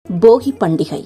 போகி பண்டிகை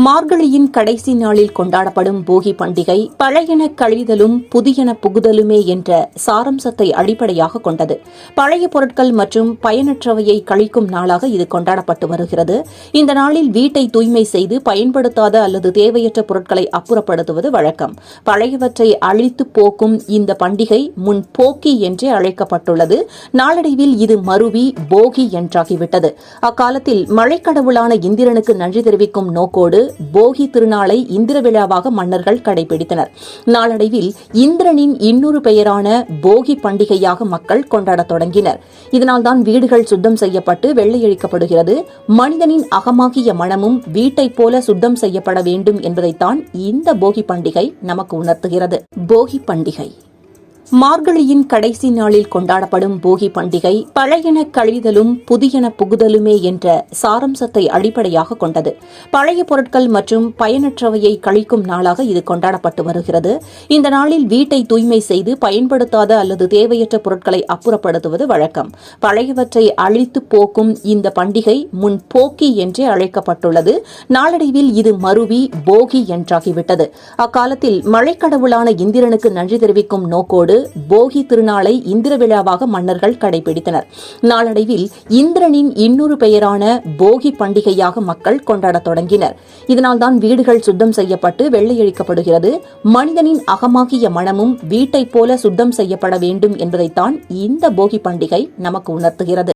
மார்கழியின் கடைசி நாளில் கொண்டாடப்படும் போகி பண்டிகை பழையன கழிதலும் புதியன புகுதலுமே என்ற சாரம்சத்தை அடிப்படையாக கொண்டது. பழைய பொருட்கள் மற்றும் பயனற்றவையை கழிக்கும் நாளாக இது கொண்டாடப்பட்டு வருகிறது. இந்த நாளில் வீட்டை தூய்மை செய்து பயன்படுத்தாத அல்லது தேவையற்ற பொருட்களை அப்புறப்படுத்துவது வழக்கம். பழையவற்றை அழித்து போக்கும் இந்த பண்டிகை முன்போக்கி என்றே அழைக்கப்பட்டுள்ளது. நாளடைவில் இது மருவி போகி என்றாகிவிட்டது. அக்காலத்தில் மழைக்கடவுளான இந்திரனுக்கு நன்றி தெரிவிக்கும் நோக்கோடு போகி திருநாளை இந்திர விழாவாக மன்னர்கள் கடைபிடித்தனர். நாளடைவில் இந்திரனின் இன்னொரு பெயரான போகி பண்டிகையாக மக்கள் கொண்டாடத் தொடங்கினர். இதனால்தான் வீடுகள் சுத்தம் செய்யப்பட்டு வெள்ளையழிக்கப்படுகிறது. மனிதனின் அகமாகிய மனமும் வீட்டைப் போல சுத்தம் செய்யப்பட வேண்டும் என்பதைத்தான் இந்த போகி பண்டிகை நமக்கு உணர்த்துகிறது. போகி பண்டிகை மார்கழியின் கடைசி நாளில் கொண்டாடப்படும் போகி பண்டிகை பழையன கழிதலும் புதியன புகுதலுமே என்ற சாரம்சத்தை அடிப்படையாக கொண்டது. பழைய பொருட்கள் மற்றும் பயனற்றவையை கழிக்கும் நாளாக இது கொண்டாடப்பட்டு வருகிறது. இந்த நாளில் வீட்டை தூய்மை செய்து பயன்படுத்தாத அல்லது தேவையற்ற பொருட்களை அப்புறப்படுத்துவது வழக்கம். பழையவற்றை அழித்து போக்கும் இந்த பண்டிகை முன்போக்கி என்றே அழைக்கப்பட்டுள்ளது. நாளடைவில் இது மருவி போகி என்றாகிவிட்டது. அக்காலத்தில் மழைக்கடவுளான இந்திரனுக்கு நன்றி தெரிவிக்கும் நோக்கோடு போகி திருநாளை இந்திர விழாவாக மன்னர்கள் கடைபிடித்தனர். நாளடைவில் இந்திரனின் இன்னொரு பெயரான போகி பண்டிகையாக மக்கள் கொண்டாடத் தொடங்கினர். இதனால்தான் வீடுகள் சுத்தம் செய்யப்பட்டு வெள்ளையழிக்கப்படுகிறது. மனிதனின் அகமாகிய மனமும் வீட்டைப் போல சுத்தம் செய்யப்பட வேண்டும் என்பதைத்தான் இந்த போகி பண்டிகை நமக்கு உணர்த்துகிறது.